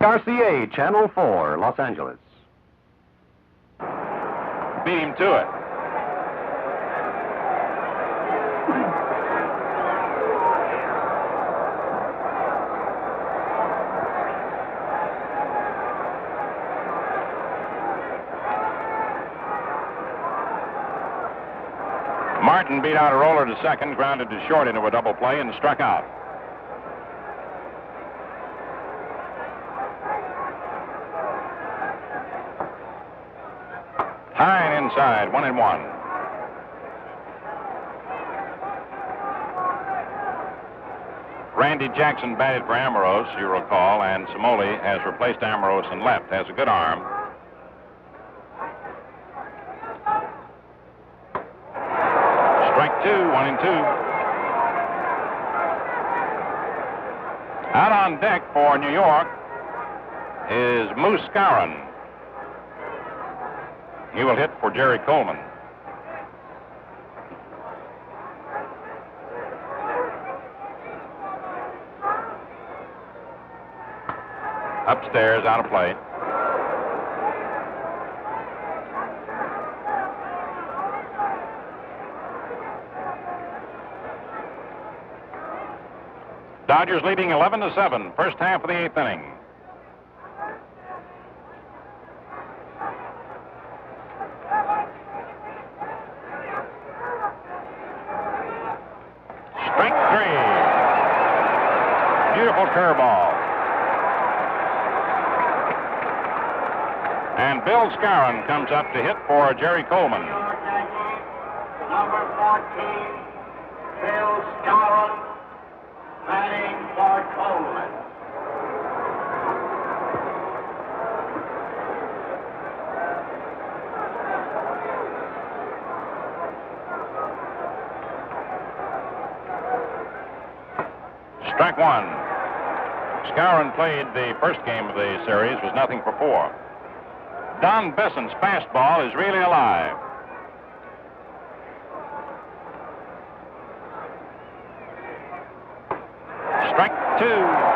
RCA, Channel 4, Los Angeles. Beat him to it. Martin beat out a roller to second, grounded to short into a double play, and struck out. High and inside, 1-1. Randy Jackson batted for Amoros, you recall, and Cimoli has replaced Amoros in left. Has a good arm. Strike 2, 1-2. Out on deck for New York is Moose Skowron. He will hit for Jerry Coleman. Upstairs, out of play. Dodgers leading 11-7, first half of the 8th inning. Strike 3. Beautiful curveball. And Bill Skowron comes up to hit for Jerry Coleman. Number 14, Bill Skowron, batting for Coleman. Strike 1. Skowron played the first game of the series, was 0-for-4. Don Besson's fastball is really alive. Strike 2.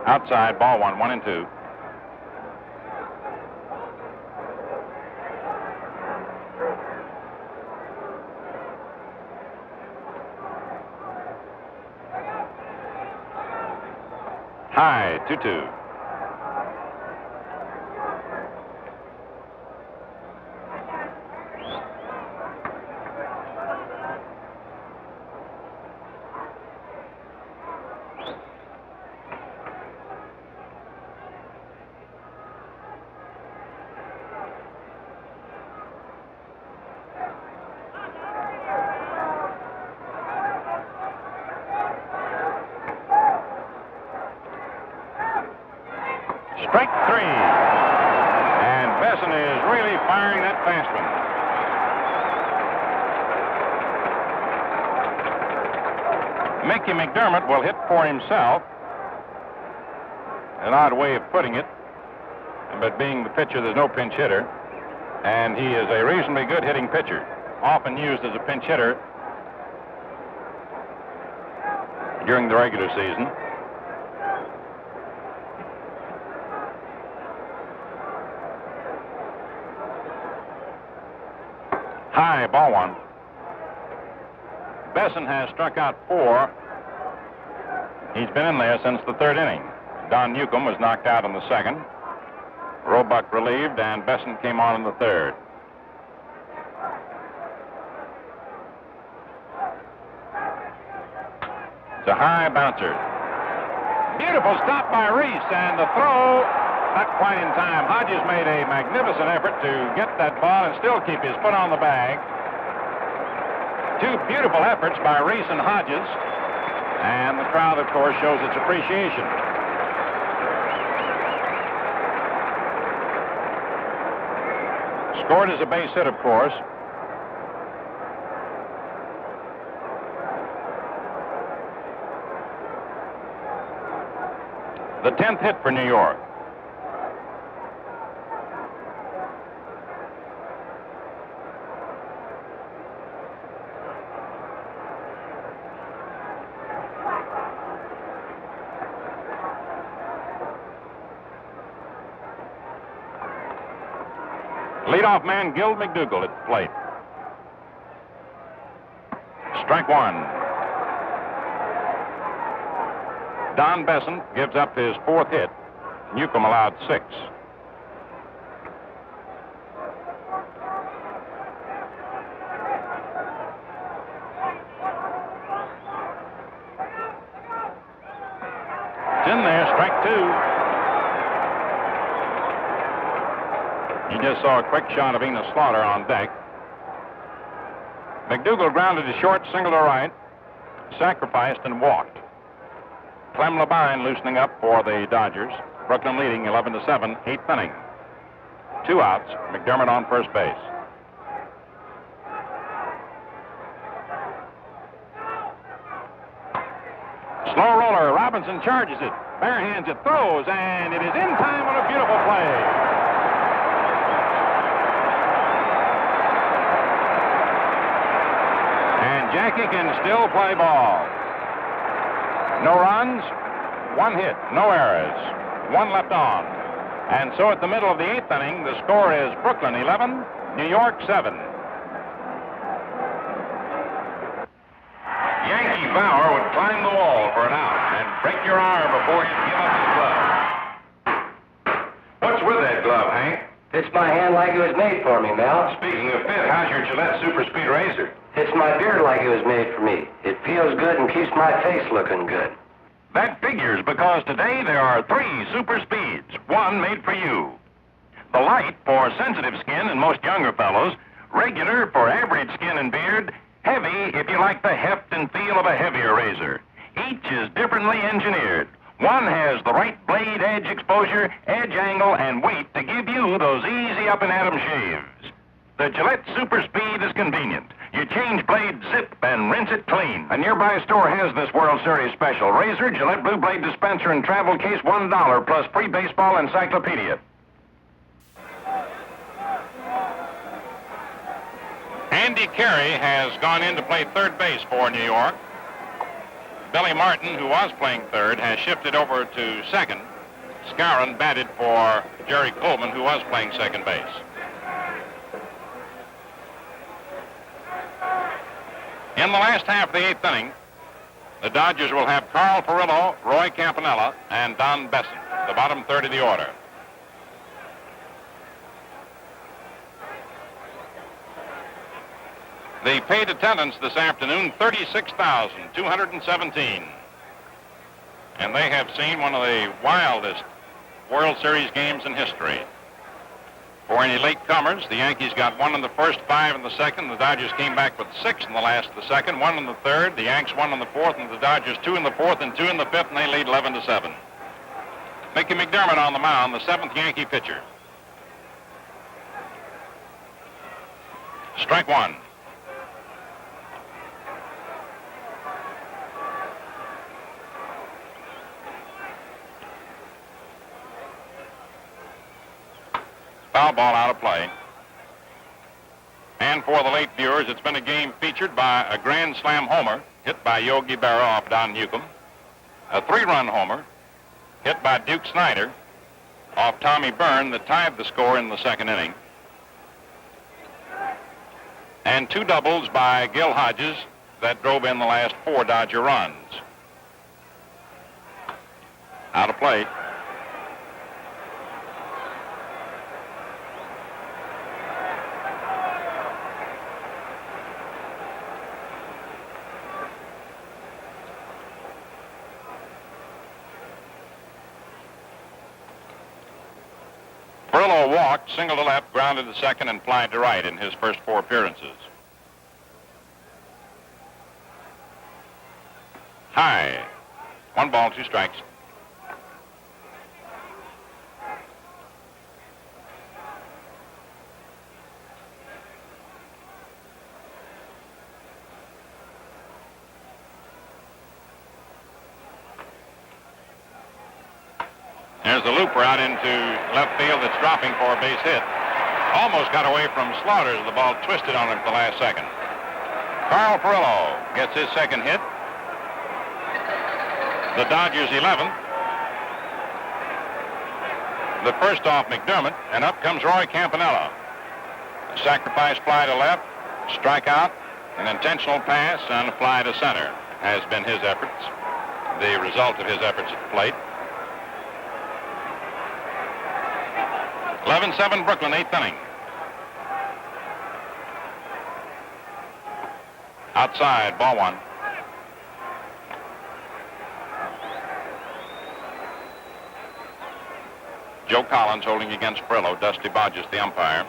Outside, ball 1, 1-2. High, 2-2. Strike 3. And Besson is really firing that fast one. Mickey McDermott will hit for himself. An odd way of putting it, but being the pitcher, there's no pinch hitter. And he is a reasonably good hitting pitcher, often used as a pinch hitter during the regular season. High, ball 1. Besson has struck out 4. He's been in there since the 3rd inning. Don Newcomb was knocked out in the 2nd. Roebuck relieved, and Besson came on in the 3rd. It's a high bouncer. Beautiful stop by Reese, and the throw not quite in time. Hodges made a magnificent effort to get that ball and still keep his foot on the bag. Two beautiful efforts by Reese and Hodges, and the crowd, of course, shows its appreciation. Scored as a base hit, of course. the 10th hit for New York. Leadoff man Gil McDougall at the plate. Strike one. Don Besson gives up his 4th hit. Newcomb allowed 6. It's in there, strike 2. You just saw a quick shot of Enos Slaughter on deck. McDougall grounded to short, single to right, sacrificed and walked. Clem Labine loosening up for the Dodgers. Brooklyn leading 11-7, 8th inning. 2 outs, McDermott on first base. Slow roller, Robinson charges it, barehands it, throws, and it is in time on a beautiful play. Jackie can still play ball. No runs, 1 hit, no errors, 1 left on. And so at the middle of the 8th inning, the score is Brooklyn 11, New York 7. Yankee Bauer would climb the wall for an out and break your arm before he'd give up his glove. What's with that glove, Hank? Fits my hand like it was made for me, Mel. Speaking of fit, how's your Gillette Super Speed razor? Fits my beard like it was made for me. It feels good and keeps my face looking good. That figures because today there are 3 Super Speeds, 1 made for you. The light for sensitive skin and most younger fellows, regular for average skin and beard, heavy if you like the heft and feel of a heavier razor. Each is differently engineered. One has the right blade edge exposure, edge angle, and weight to give you those easy up and atom shaves. The Gillette Super Speed is convenient. You change blade, zip, and rinse it clean. A nearby store has this World Series special. Razor, Gillette Blue Blade dispenser, and travel case, $1 plus free baseball encyclopedia. Andy Carey has gone in to play third base for New York. Billy Martin, who was playing third, has shifted over to second. Skowron batted for Jerry Coleman, who was playing second base. In the last half of the 8th inning, the Dodgers will have Carl Furillo, Roy Campanella, and Don Besson, the bottom third of the order. The paid attendance this afternoon, 36,217. And they have seen one of the wildest World Series games in history. For any latecomers, the Yankees got 1 in the first, 5 in the second. The Dodgers came back with 6 in the last of the second, 1 in the third. The Yanks 1 in the fourth, and the Dodgers 2 in the fourth and 2 in the fifth, and they lead 11-7. Mickey McDermott on the mound, the 7th Yankee pitcher. Strike 1. Foul ball out of play. And for the late viewers, it's been a game featured by a grand slam homer hit by Yogi Berra off Don Newcomb, a 3-run homer hit by Duke Snyder off Tommy Byrne that tied the score in the second inning, and 2 doubles by Gil Hodges that drove in the last 4 Dodger runs. Out of play. Furillo walked, single to left, grounded to second, and flied to right in his first 4 appearances. High. 1 ball, 2 strikes. There's the looper out into left field that's dropping for a base hit. Almost got away from Slaughter. The ball twisted on him at the last second. Carl Furillo gets his second hit. The Dodgers 11th. The first off McDermott, and up comes Roy Campanella. A sacrifice fly to left, strikeout, an intentional pass, and a fly to center has been his efforts, the result of his efforts at the plate. 11-7 Brooklyn, 8th inning. Outside, ball one. Joe Collins holding against Furillo. Dusty Bodges, the umpire.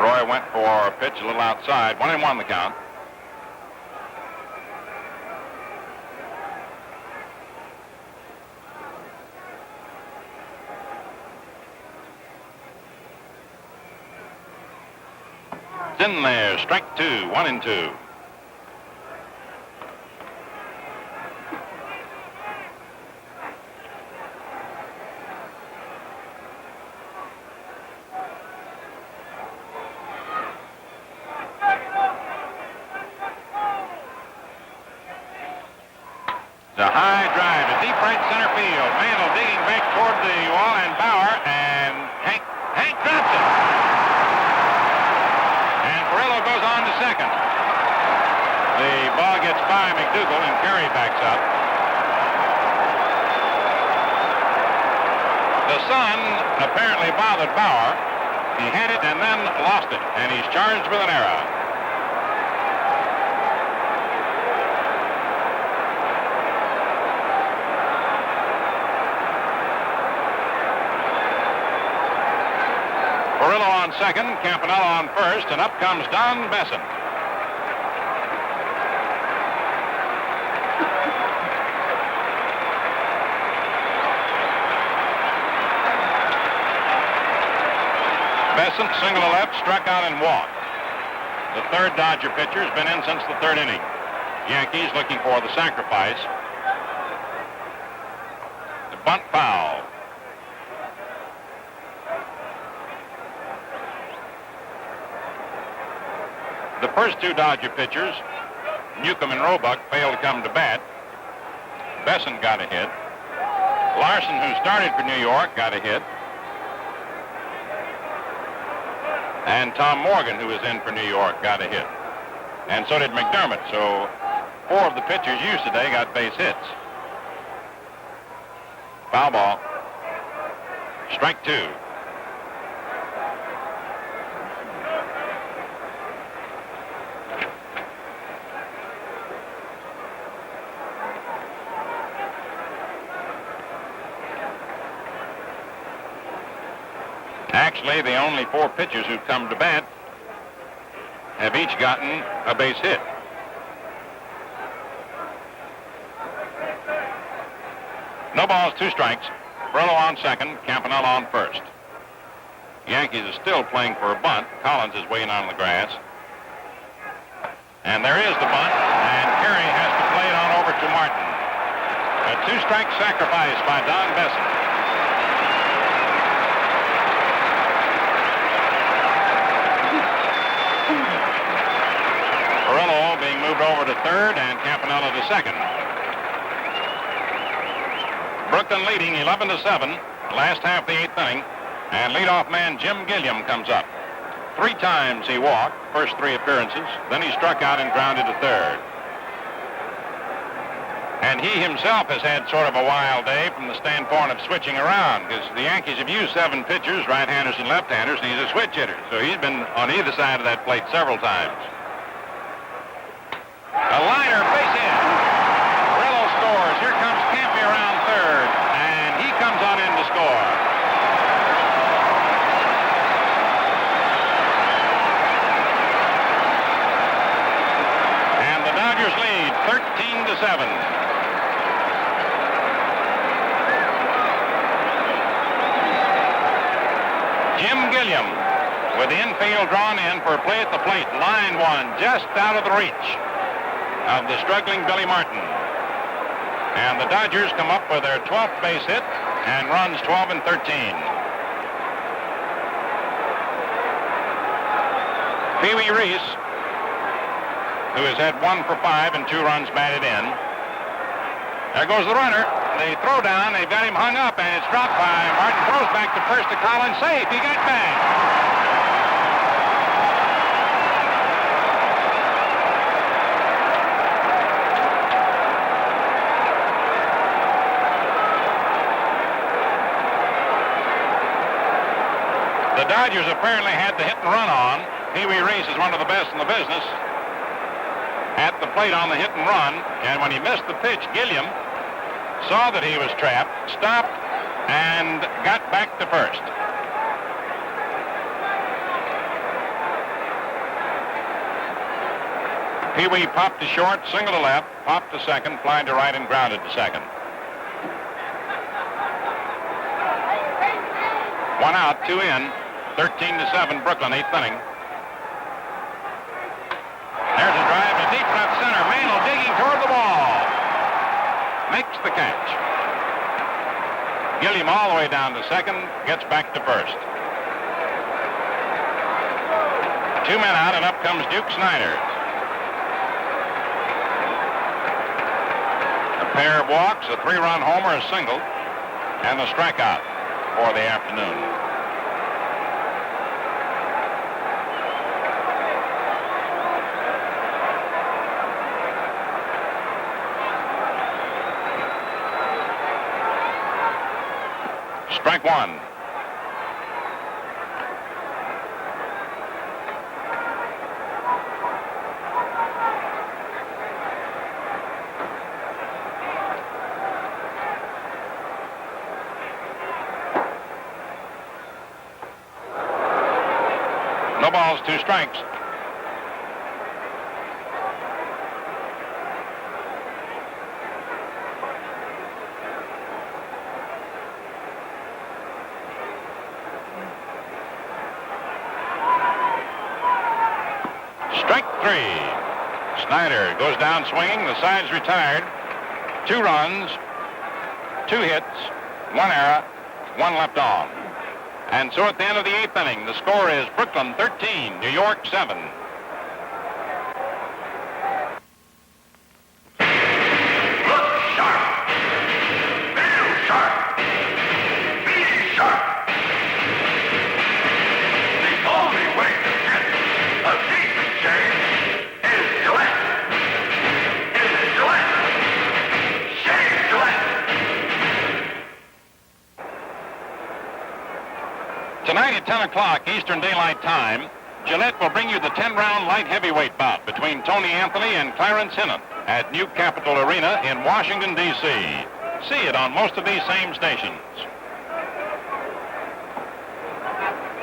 Roy went for a pitch a little outside. 1-1 the count. It's in there. Strike 2, 1-2. The high drive, a deep right center field. Mantle digging back toward the wall, and Bauer, and Hank drops it. And Furillo goes on to second. The ball gets by McDougal, and Carey backs up. The sun apparently bothered Bauer. He had it and then lost it, and he's charged with an error. Furillo on second, Campanella on first, and up comes Don Besson. Besson, single to left, struck out and walked. The third Dodger pitcher has been in since the third inning. Yankees looking for the sacrifice. The bunt foul. The first two Dodger pitchers, Newcomb and Roebuck, failed to come to bat. Besson got a hit. Larson, who started for New York, got a hit. And Tom Morgan, who was in for New York, got a hit. And so did McDermott. So 4 of the pitchers used today got base hits. Foul ball. Strike 2. Actually, the only 4 pitchers who've come to bat have each gotten a base hit. No balls, 2 strikes. Furillo on second, Campanella on first. Yankees are still playing for a bunt. Collins is waiting on the grass. And there is the bunt, and Carey has to play it on over to Martin. A 2-strike sacrifice by Don Besson. Furillo being moved over to third, and Campanella to second. Brooklyn leading 11-7, last half of the 8th inning, and leadoff man Jim Gilliam comes up. 3 times he walked, first 3 appearances, then he struck out and grounded to third. And he himself has had sort of a wild day from the standpoint of switching around, because the Yankees have used 7 pitchers, right-handers and left-handers, and he's a switch hitter. So he's been on either side of that plate several times. A liner, base hit. Furillo scores. Here comes Campy around third, and he comes on in to score. And the Dodgers lead 13-7. Jim Gilliam with the infield drawn in for a play at the plate. Line 1, just out of the reach. of the struggling Billy Martin. And the Dodgers come up with their 12th base hit and runs 12 and 13. Pee Wee Reese, who has had 1 for 5 and 2 runs batted in. There goes the runner. They throw down. They've got him hung up, and it's dropped by Martin. Throws back to first to Collins. Safe. He got back. The Dodgers apparently had the hit and run on. Pee Wee Reese is one of the best in the business at the plate on the hit and run. And when he missed the pitch, Gilliam saw that he was trapped, stopped, and got back to first. Pee Wee popped to short, single to left, popped to second, flied to right, and grounded to second. 1 out, 2 in. 13-7, Brooklyn, 8th inning. There's a drive to deep left center. Mantle digging toward the ball. Makes the catch. Gilliam all the way down to second, gets back to first. 2 men out, and up comes Duke Snider. A pair of walks, a 3-run homer, a single, and a strikeout for the afternoon. Strike 1. No balls, 2 strikes. Strike 3. Snider goes down swinging. The side's retired. 2 runs, 2 hits, 1 error, 1 left on. And so at the end of the 8th inning, the score is Brooklyn 13, New York 7. Look sharp. Feel sharp. Be sharp. The only way to get a decent shave is Gillette. Is Gillette. Shave Gillette. Tonight at 10 o'clock Eastern Daylight Time, Gillette will bring you the 10-round light heavyweight bout between Tony Anthony and Clarence Hinnant at New Capitol Arena in Washington, D.C. See it on most of these same stations.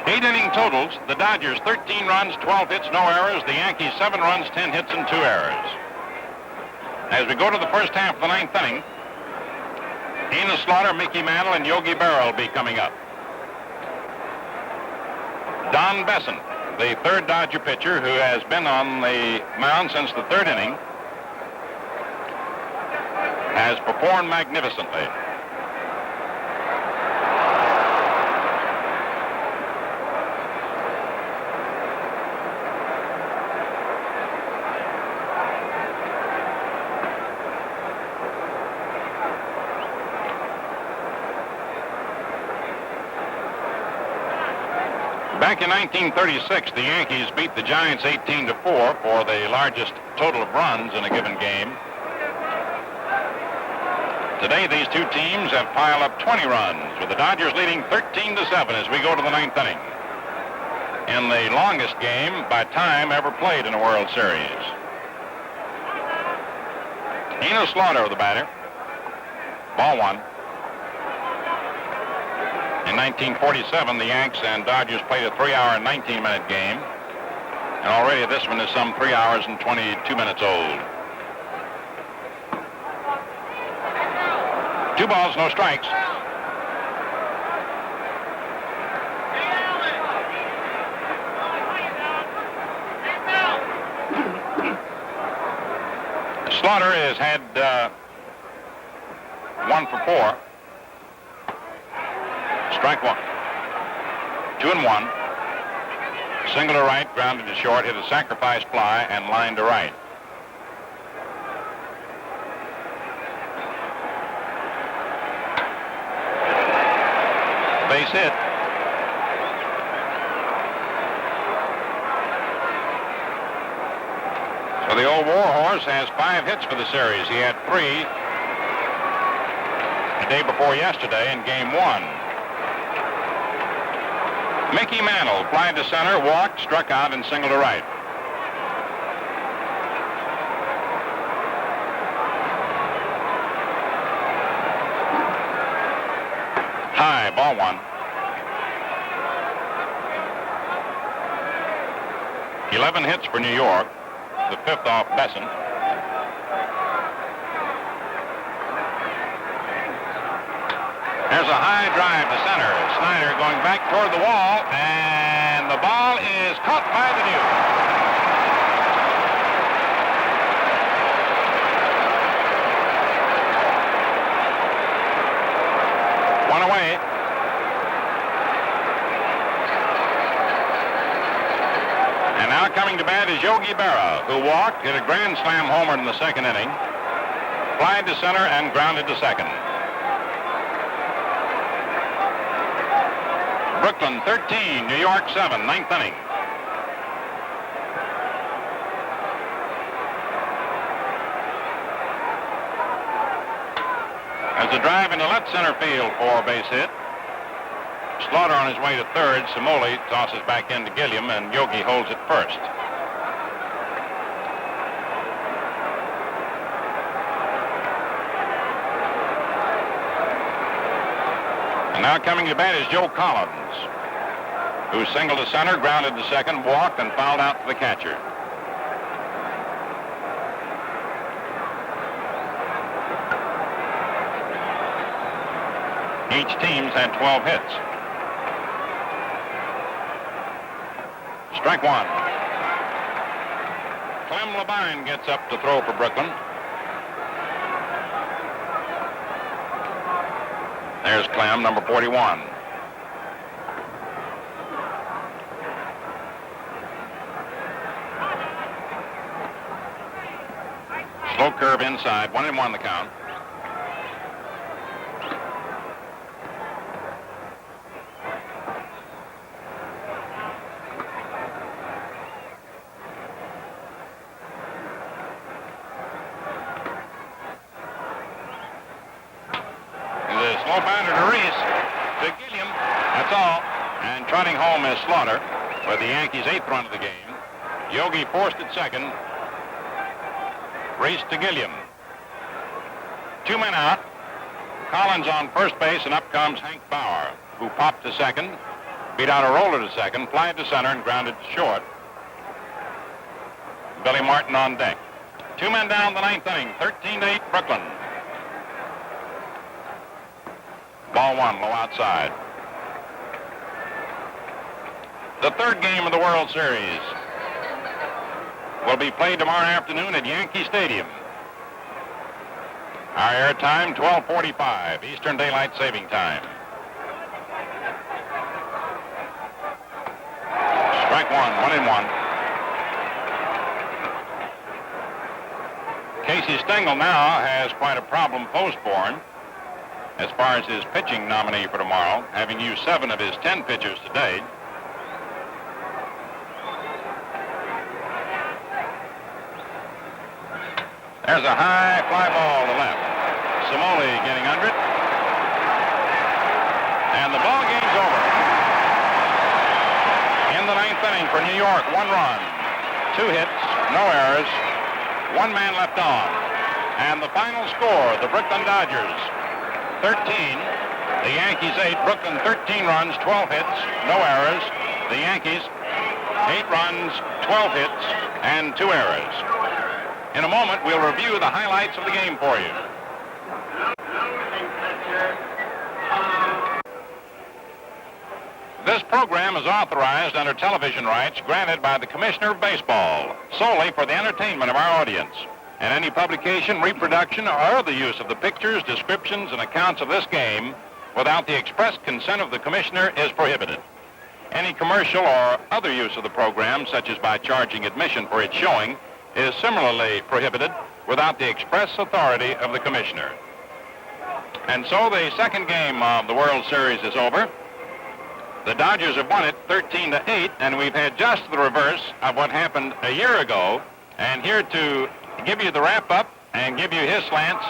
8-inning totals, the Dodgers 13 runs, 12 hits, no errors. The Yankees 7 runs, 10 hits, and 2 errors. As we go to the first half of the 9th inning, Enos Slaughter, Mickey Mantle, and Yogi Berra will be coming up. Don Besson, the 3rd Dodger pitcher who has been on the mound since the 3rd inning, has performed magnificently. Back in 1936, the Yankees beat the Giants 18-4 for the largest total of runs in a given game. Today, these two teams have piled up 20 runs, with the Dodgers leading 13-7 as we go to the 9th inning. In the longest game by time ever played in a World Series. Enos Slaughter, the batter. Ball 1. In 1947, the Yanks and Dodgers played a 3-hour and 19-minute game. And already this one is some 3 hours and 22 minutes old. 2 balls, no strikes. Slaughter has had 1 for 4. Strike one. 2 and 1. Single to right, grounded to short, hit a sacrifice fly, and line to right. Base hit. So the old Warhorse has 5 hits for the series. He had 3 the day before yesterday in game 1. Mickey Mantle flied to center, walked, struck out, and singled to right. High, ball 1. 11 hits for New York, the 5th off Besson. There's a high drive to center. Snyder going back toward the wall, and the ball is caught by the Duke. One away. And now coming to bat is Yogi Berra, who walked, hit a grand slam homer in the 2nd inning, flied to center, and grounded to second. Brooklyn 13, New York 7, 9th inning. There's a drive into left center field for a base hit. Slaughter on his way to third. Simoli tosses back into Gilliam, and Yogi holds it first. And now coming to bat is Joe Collins, who singled to center, grounded to second, walked, and fouled out to the catcher. Each team's had 12 hits. Strike one. Clem Labine gets up to throw for Brooklyn. There's Clem, number 41. Slow curve inside, 1-1 the count. Slow bounder to Reese, to Gilliam, that's all. And trotting home is Slaughter for the Yankees' 8th run of the game. Yogi forced at second. Reese to Gilliam. 2 men out. Collins on first base, and up comes Hank Bauer, who popped to second, beat out a roller to second, flied to center, and grounded to short. Billy Martin on deck. 2 men down the 9th inning, 13-8 Brooklyn. Ball 1, low outside. The 3rd game of the World Series will be played tomorrow afternoon at Yankee Stadium. Our air time, 12:45, Eastern Daylight Saving Time. Strike one, 1-1. Casey Stengel now has quite a problem postborn as far as his pitching nominee for tomorrow, having used 7 of his 10 pitchers today. There's a high fly ball to left. Simoli getting under it. And the ball game's over. In the 9th inning for New York, 1 run, 2 hits, no errors, 1 man left on. And the final score, the Brooklyn Dodgers 13, the Yankees 8, Brooklyn 13 runs, 12 hits, no errors. The Yankees 8 runs, 12 hits, and 2 errors. In a moment, we'll review the highlights of the game for you. This program is authorized under television rights granted by the Commissioner of Baseball, solely for the entertainment of our audience. and any publication, reproduction, or other use of the pictures, descriptions, and accounts of this game without the express consent of the commissioner is prohibited. Any commercial or other use of the program, such as by charging admission for its showing, is similarly prohibited without the express authority of the commissioner. And so the second game of the World Series is over. The Dodgers have won it 13-8, and we've had just the reverse of what happened a year ago. And here to give you the wrap-up and give you his slants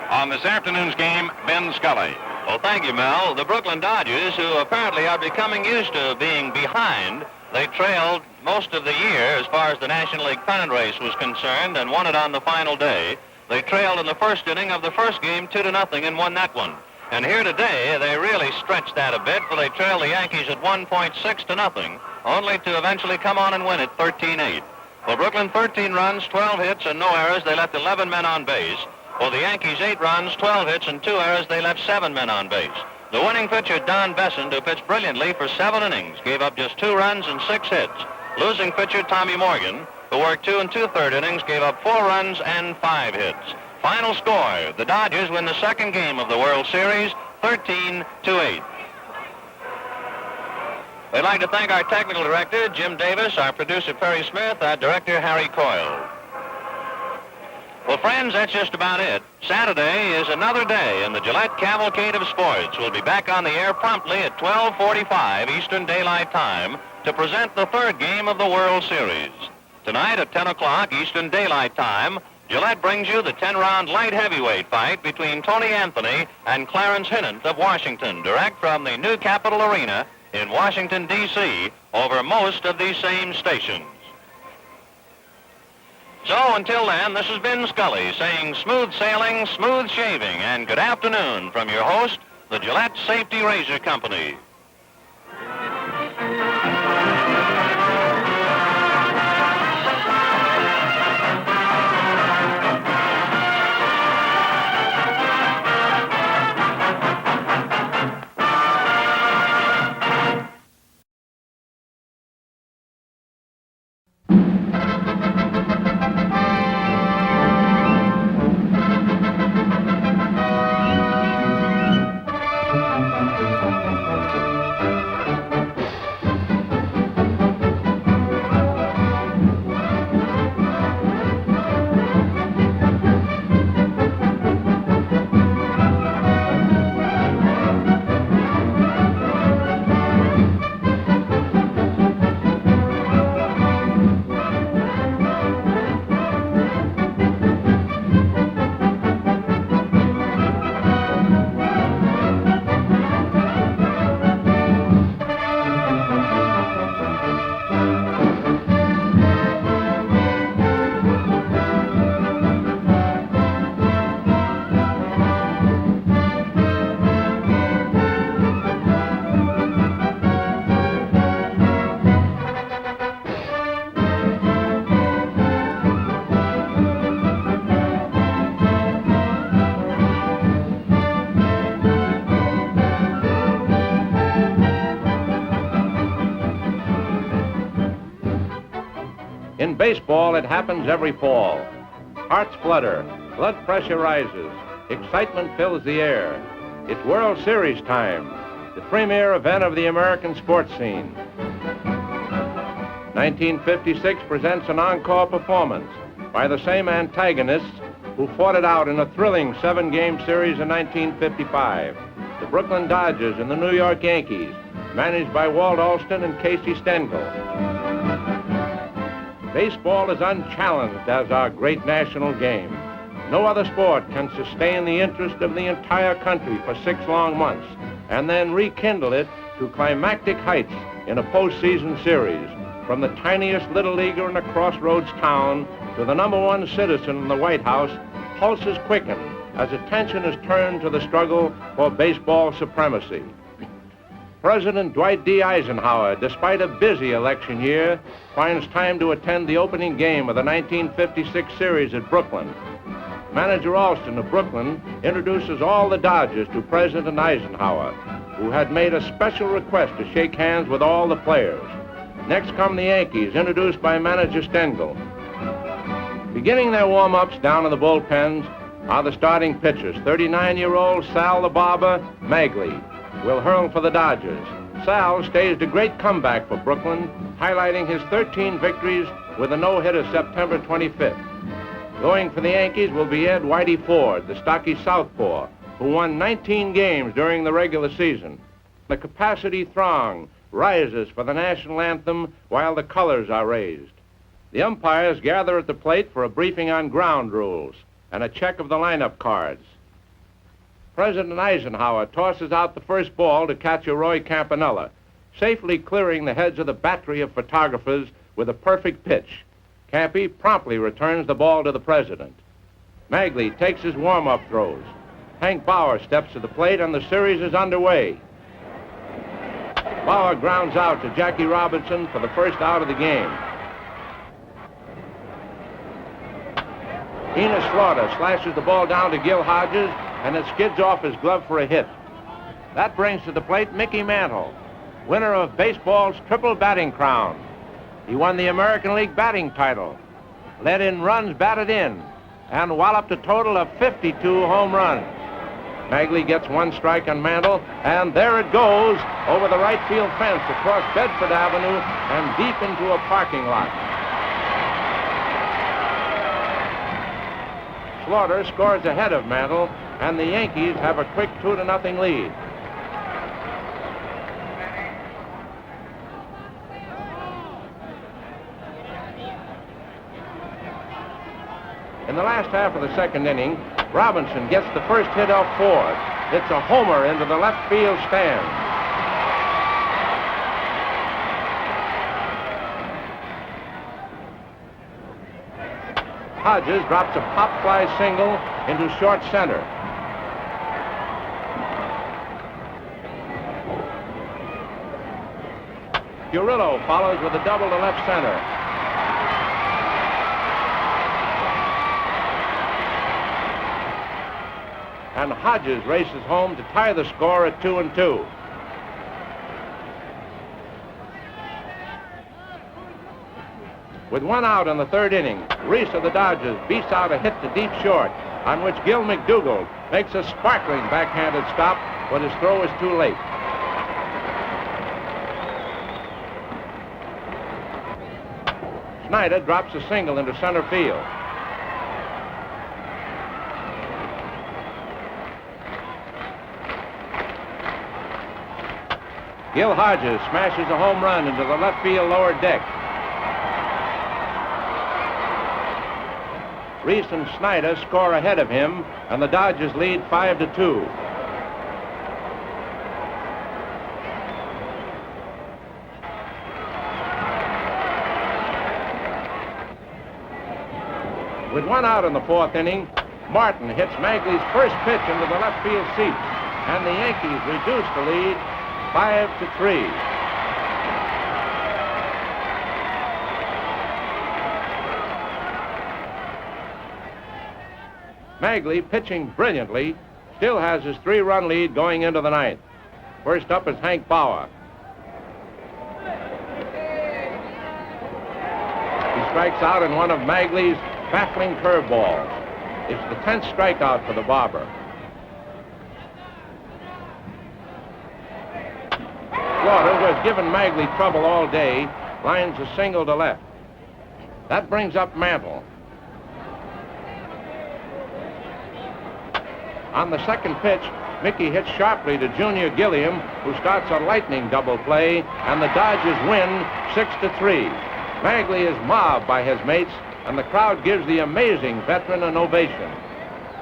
on this afternoon's game, Ben Scully. Well, thank you, Mel. The Brooklyn Dodgers, who apparently are becoming used to being behind, they trailed most of the year as far as the National League pennant race was concerned and won it on the final day. They trailed in the first inning of the first game 2-0 and won that one. And here today, they really stretched that a bit, for they trailed the Yankees at 1.6-0, only to eventually come on and win it 13-8. For Brooklyn, 13 runs, 12 hits, and no errors. They left 11 men on base. For the Yankees, 8 runs, 12 hits, and 2 errors. They left 7 men on base. The winning pitcher, Don Besson, who pitched brilliantly for 7 innings, gave up just 2 runs and 6 hits. Losing pitcher, Tommy Morgan, who worked 2 2/3 innings, gave up 4 runs and 5 hits. Final score, the Dodgers win the second game of the World Series, 13-8. We'd like to thank our technical director, Jim Davis, our producer, Perry Smith, our director, Harry Coyle. Well, friends, that's just about it. Saturday is another day in the Gillette Cavalcade of Sports. We'll be back on the air promptly at 12:45 Eastern Daylight Time to present the third game of the World Series. Tonight at 10 o'clock Eastern Daylight Time, Gillette brings you the 10-round light heavyweight fight between Tony Anthony and Clarence Hinnant of Washington, direct from the new Capitol Arena in Washington, D.C., over most of these same stations. So until then, this has been Scully saying smooth sailing, smooth shaving, and good afternoon from your host, the Gillette Safety Razor Company. In baseball, it happens every fall. Hearts flutter, blood pressure rises, excitement fills the air. It's World Series time, the premier event of the American sports scene. 1956 presents an encore performance by the same antagonists who fought it out in a thrilling 7-game series in 1955. The Brooklyn Dodgers and the New York Yankees, managed by Walt Alston and Casey Stengel. Baseball is unchallenged as our great national game. No other sport can sustain the interest of the entire country for 6 long months and then rekindle it to climactic heights in a postseason series. From the tiniest little leaguer in a crossroads town to the #1 citizen in the White House, pulses quicken as attention is turned to the struggle for baseball supremacy. President Dwight D. Eisenhower, despite a busy election year, finds time to attend the opening game of the 1956 series at Brooklyn. Manager Alston of Brooklyn introduces all the Dodgers to President Eisenhower, who had made a special request to shake hands with all the players. Next come the Yankees, introduced by manager Stengel. Beginning their warm-ups down in the bullpens are the starting pitchers. 39-year-old Sal the Barber Magley will hurl for the Dodgers. Sal staged a great comeback for Brooklyn, highlighting his 13 victories with a no-hitter September 25th. Going for the Yankees will be Ed Whitey Ford, the stocky southpaw, who won 19 games during the regular season. The capacity throng rises for the national anthem while the colors are raised. The umpires gather at the plate for a briefing on ground rules and a check of the lineup cards. President Eisenhower tosses out the first ball to catcher Roy Campanella, safely clearing the heads of the battery of photographers with a perfect pitch. Campy promptly returns the ball to the president. Magley takes his warm-up throws. Hank Bauer steps to the plate and the series is underway. Bauer grounds out to Jackie Robinson for the first out of the game. Enos Slaughter slashes the ball down to Gil Hodges, and it skids off his glove for a hit. That brings to the plate Mickey Mantle, winner of baseball's triple batting crown. He won the American League batting title, led in runs batted in, and walloped a total of 52 home runs. Magley gets one strike on Mantle, and there it goes over the right field fence across Bedford Avenue and deep into a parking lot. Slaughter scores ahead of Mantle, and the Yankees have a quick 2-0 lead. In the last half of the second inning, Robinson gets the first hit off Ford. It's a homer into the left field stand. Hodges drops a pop fly single into short center. Curillo follows with a double to left center. And Hodges races home to tie the score at 2-2. With one out in the third inning, Reese of the Dodgers beats out a hit to deep short, on which Gil McDougald makes a sparkling backhanded stop, but his throw is too late. Snyder drops a single into center field. Gil Hodges smashes a home run into the left field lower deck. Reese and Snyder score ahead of him, and the Dodgers lead 5-2. With one out in the fourth inning, Martin hits Magley's first pitch into the left field seats, and the Yankees reduce the lead 5-3. Magley, pitching brilliantly, still has his 3-run lead going into the ninth. First up is Hank Bauer. He strikes out in one of Magley's baffling curveballs. It's the 10th strikeout for the Barber. Slaughter, who has given Magley trouble all day, lines a single to left. That brings up Mantle. On the second pitch, Mickey hits sharply to Junior Gilliam, who starts a lightning double play, and the Dodgers win 6-3. Magley is mobbed by his mates, and the crowd gives the amazing veteran an ovation.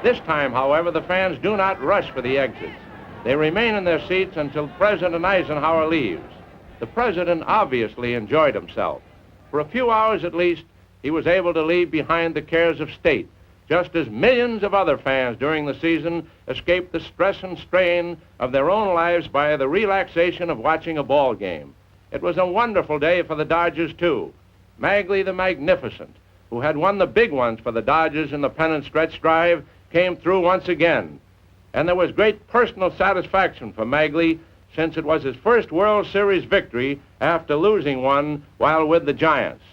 This time, however, the fans do not rush for the exits. They remain in their seats until President Eisenhower leaves. The president obviously enjoyed himself. For a few hours at least, he was able to leave behind the cares of state, just as millions of other fans during the season escaped the stress and strain of their own lives by the relaxation of watching a ball game. It was a wonderful day for the Dodgers, too. Magley the Magnificent, who had won the big ones for the Dodgers in the pennant stretch drive, came through once again. And there was great personal satisfaction for Magley, since it was his first World Series victory after losing one while with the Giants.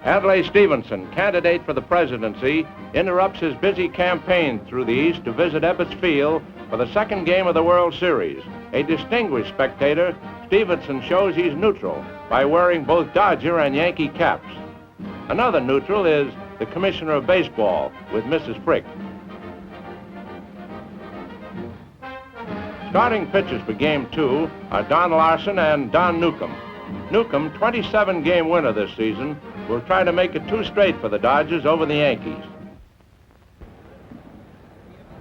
Adlai Stevenson, candidate for the presidency, interrupts his busy campaign through the East to visit Ebbets Field for the second game of the World Series. A distinguished spectator, Stevenson shows he's neutral by wearing both Dodger and Yankee caps. Another neutral is the Commissioner of Baseball with Mrs. Frick. Starting pitchers for Game 2 are Don Larsen and Don Newcomb. Newcomb, 27-game winner this season, will try to make it 2 straight for the Dodgers over the Yankees.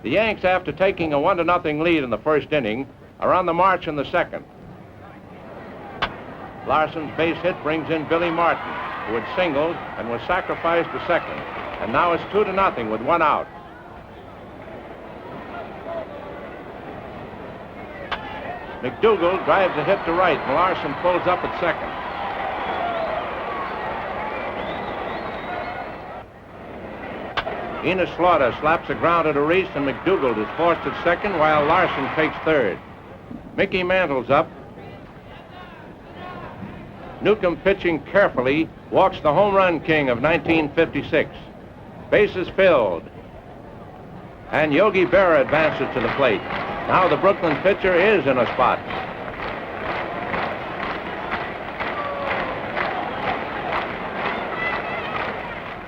The Yanks, after taking a 1-0 lead in the first inning, are on the march in the second. Larsen's base hit brings in Billy Martin, who had singled and was sacrificed to second. And now it's 2-0 with 1 out. McDougal drives a hit to right, and Larsen pulls up at second. Enos Slaughter slaps a grounder to Reese, and McDougal is forced at second while Larsen takes third. Mickey Mantle's up. Newcomb, pitching carefully, walks the home run king of 1956. Bases filled. And Yogi Berra advances to the plate. Now the Brooklyn pitcher is in a spot.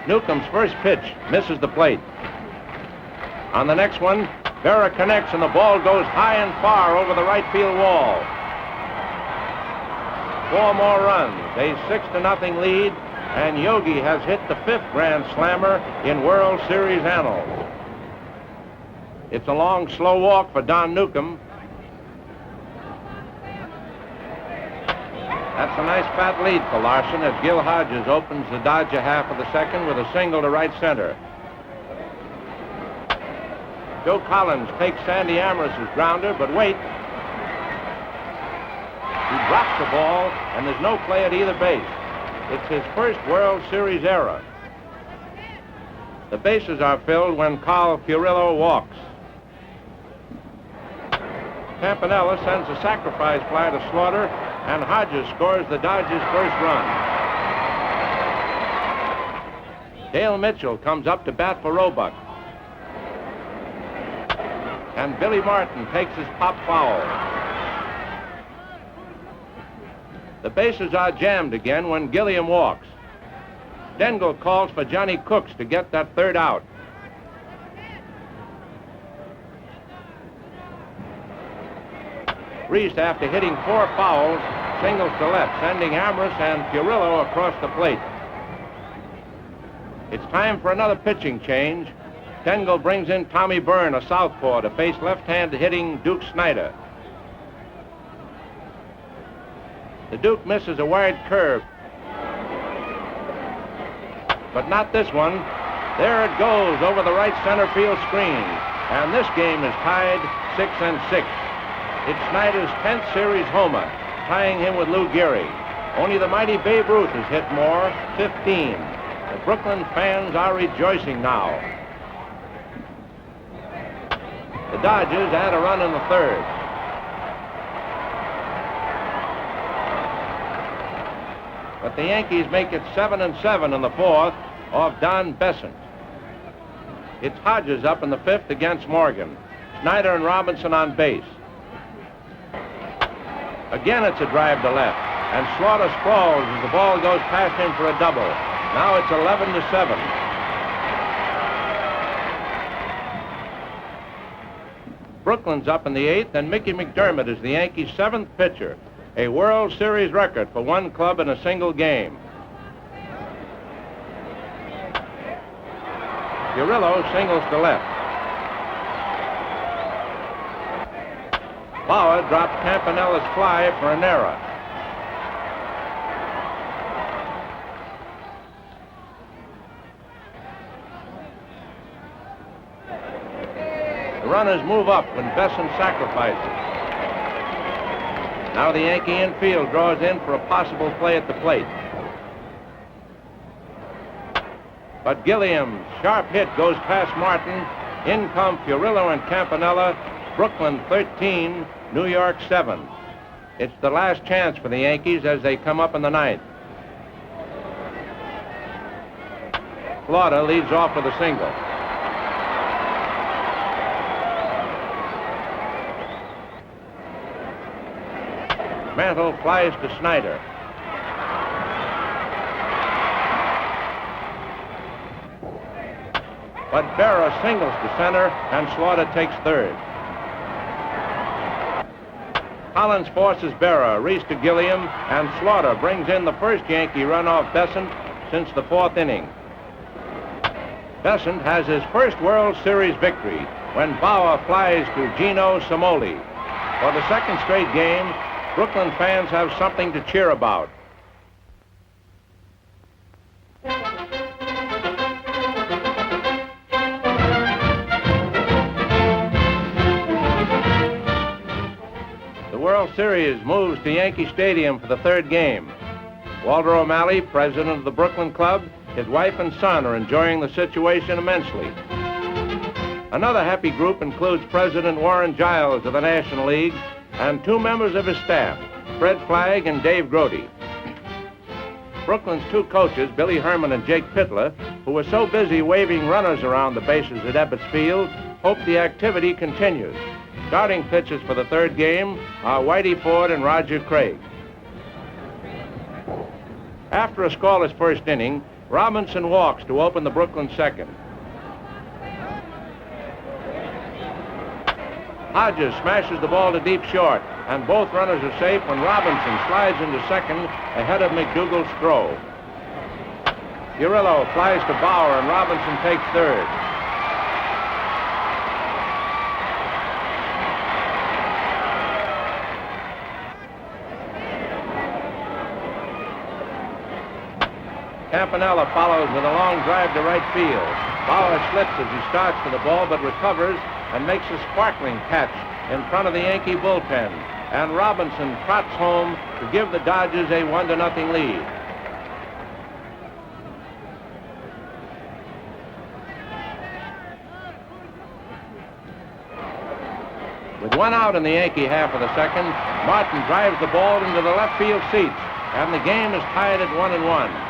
Newcomb's first pitch misses the plate. On the next one, Berra connects and the ball goes high and far over the right field wall. 4 more runs, a 6-0 lead, and Yogi has hit the 5th Grand Slammer in World Series annals. It's a long, slow walk for Don Newcomb. That's a nice fat lead for Larsen as Gil Hodges opens the Dodger half of the second with a single to right center. Joe Collins takes Sandy Amoros's grounder, but wait. He drops the ball, and there's no play at either base. It's his first World Series error. The bases are filled when Carl Furillo walks. Campanella sends a sacrifice fly to Slaughter, and Hodges scores the Dodgers' first run. Dale Mitchell comes up to bat for Roebuck. And Billy Martin takes his pop foul. The bases are jammed again when Gilliam walks. Stengel calls for Johnny Cooks to get that 3rd out. Reese, after hitting 4 fouls, singles to left, sending Amoros and Furillo across the plate. It's time for another pitching change. Stengel brings in Tommy Byrne, a southpaw, to face left-hand hitting Duke Snyder. The Duke misses a wide curve, but not this one. There it goes over the right center field screen, and this game is tied 6-6. It's Snyder's 10th series homer, tying him with Lou Gehrig. Only the mighty Babe Ruth has hit more, 15. The Brooklyn fans are rejoicing now. The Dodgers add a run in the 3rd. But the Yankees make it 7-7 in the 4th off Don Besant. It's Hodges up in the 5th against Morgan. Snyder and Robinson on base. Again, it's a drive to left, and Slaughter sprawls as the ball goes past him for a double. Now it's 11-7. Brooklyn's up in the 8th, and Mickey McDermott is the Yankees' 7th pitcher, a World Series record for one club in a single game. Furillo singles to left. Bauer drops Campanella's fly for an error. The runners move up when Besant sacrifices. Now the Yankee infield draws in for a possible play at the plate. But Gilliam's sharp hit goes past Martin. In come Furillo and Campanella. Brooklyn 13, New York 7. It's the last chance for the Yankees as they come up in the 9th. Slaughter leads off with a single. Mantle flies to Snyder. But Berra singles to center, and Slaughter takes third. Collins forces Berra, Reese to Gilliam, and Slaughter brings in the first Yankee run off Besant since the fourth inning. Besant has his first World Series victory when Bauer flies to Gino Cimoli. For the second straight game, Brooklyn fans have something to cheer about. The World Series moves to Yankee Stadium for the third game. Walter O'Malley, president of the Brooklyn Club, his wife and son are enjoying the situation immensely. Another happy group includes President Warren Giles of the National League and two members of his staff, Fred Flagg and Dave Grody. Brooklyn's two coaches, Billy Herman and Jake Pitler, who were so busy waving runners around the bases at Ebbets Field, hope the activity continues. Starting pitchers for the third game are Whitey Ford and Roger Craig. After a scoreless first inning, Robinson walks to open the Brooklyn second. Hodges smashes the ball to deep short, and both runners are safe when Robinson slides into second ahead of McDougal's throw. Urillo flies to Bauer, and Robinson takes third. Campanella follows with a long drive to right field. Bauer slips as he starts for the ball, but recovers and makes a sparkling catch in front of the Yankee bullpen. And Robinson trots home to give the Dodgers a 1-0 lead. With one out in the Yankee half of the second, Martin drives the ball into the left field seats, and the game is tied at 1-1.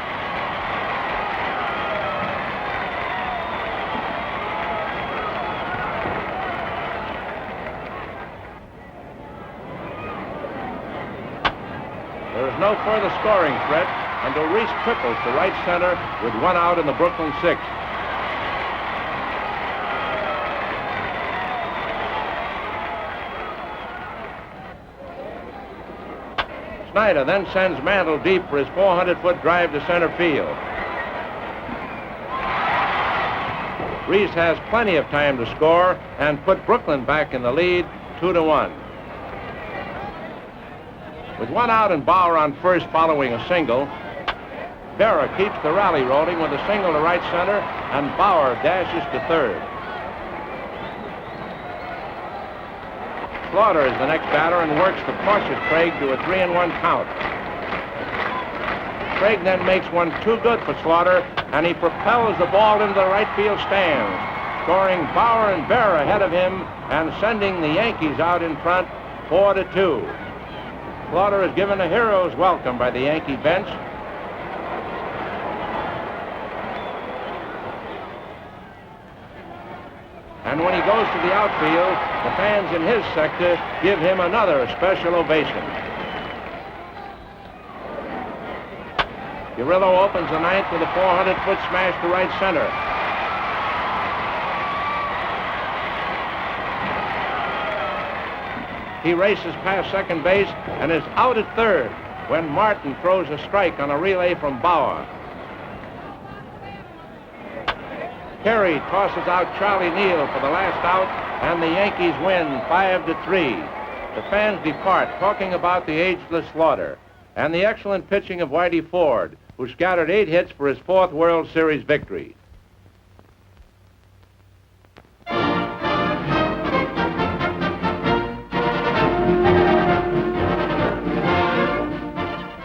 There is no further scoring threat until Reese triples to right center with one out in the Brooklyn sixth. Snyder then sends Mantle deep for his 400-foot drive to center field. Reese has plenty of time to score and put Brooklyn back in the lead, 2-1. With one out and Bauer on first following a single, Berra keeps the rally rolling with a single to right center, and Bauer dashes to third. Slaughter is the next batter and works the cautious Craig to a 3-1 count. Craig then makes one too good for Slaughter, and he propels the ball into the right field stands, scoring Bauer and Berra ahead of him and sending the Yankees out in front 4-2. Slaughter is given a hero's welcome by the Yankee bench. And when he goes to the outfield, the fans in his sector give him another special ovation. Urillo opens the ninth with a 400-foot smash to right center. He races past second base and is out at third when Martin throws a strike on a relay from Bauer. Carey tosses out Charlie Neal for the last out, and the Yankees win 5-3. The fans depart talking about the ageless Slaughter and the excellent pitching of Whitey Ford, who scattered 8 hits for his 4th World Series victory.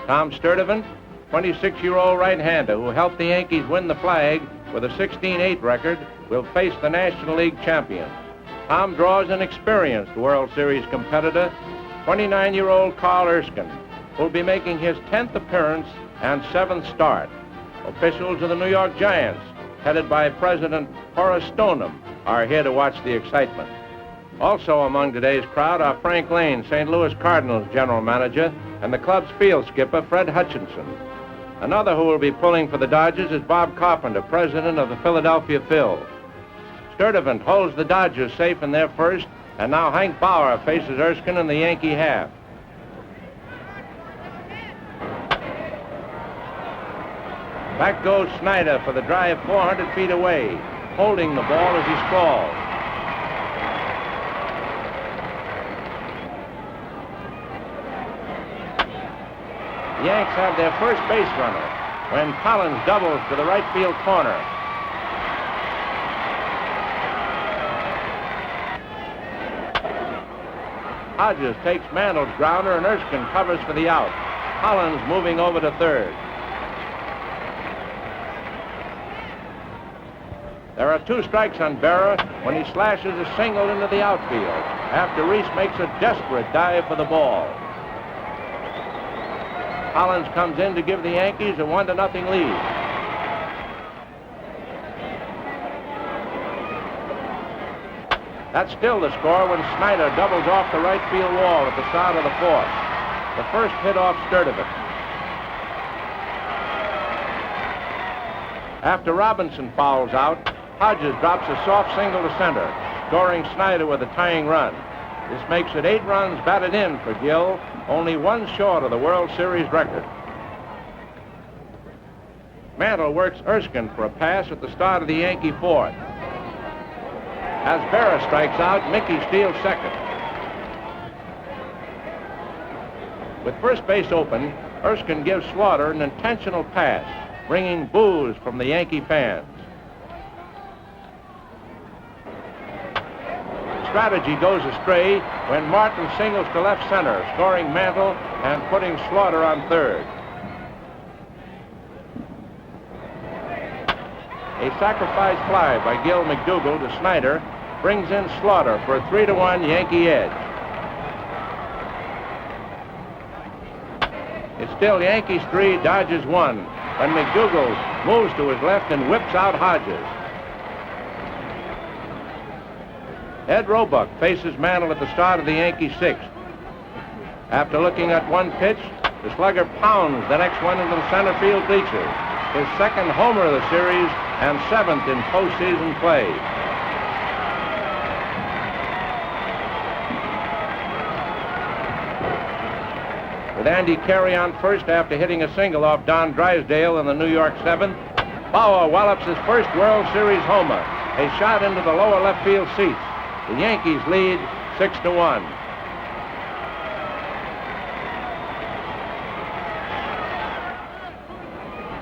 Tom Sturdivant, 26-year-old right-hander who helped the Yankees win the flag with a 16-8 record, will face the National League champion. Tom draws an experienced World Series competitor, 29-year-old Carl Erskine, who will be making his 10th appearance and 7th start. Officials of the New York Giants headed by President Horace Stoneham, are here to watch the excitement. Also among today's crowd are Frank Lane, St. Louis Cardinals general manager, and the club's field skipper, Fred Hutchinson. Another who will be pulling for the Dodgers is Bob Carpenter, president of the Philadelphia Phil. Sturdivant holds the Dodgers safe in their first, and now Hank Bauer faces Erskine in the Yankee half. Back goes Snyder for the drive 400 feet away, holding the ball as he scrawls. The Yanks have their first base runner when Collins doubles to the right field corner. Hodges takes Mantle's grounder and Erskine covers for the out. Collins moving over to third. There are 2 strikes on Berra when he slashes a single into the outfield after Reese makes a desperate dive for the ball. Collins comes in to give the Yankees a 1-0 lead. That's still the score when Snyder doubles off the right field wall at the start of the 4th. The first hit off Sturdivant. After Robinson fouls out, Hodges drops a soft single to center, scoring Snyder with a tying run. This makes it 8 runs batted in for Gill, only 1 short of the World Series record. Mantle works Erskine for a pass at the start of the Yankee 4th. As Berra strikes out, Mickey steals second. With first base open, Erskine gives Slaughter an intentional pass, bringing boos from the Yankee fans. Strategy goes astray when Martin singles to left center, scoring Mantle and putting Slaughter on third. A sacrifice fly by Gil McDougall to Snyder brings in Slaughter for a 3-1 Yankee edge. It's still Yankees 3, Dodgers 1, when McDougall moves to his left and whips out Hodges. Ed Roebuck faces Mantle at the start of the Yankee 6th. After looking at one pitch, the slugger pounds the next one into the center field bleachers. His second homer of the series and 7th in postseason play. With Andy Carey on first after hitting a single off Don Drysdale in the New York 7th, Bauer wallops his first World Series homer, a shot into the lower left field seats. The Yankees lead 6-1.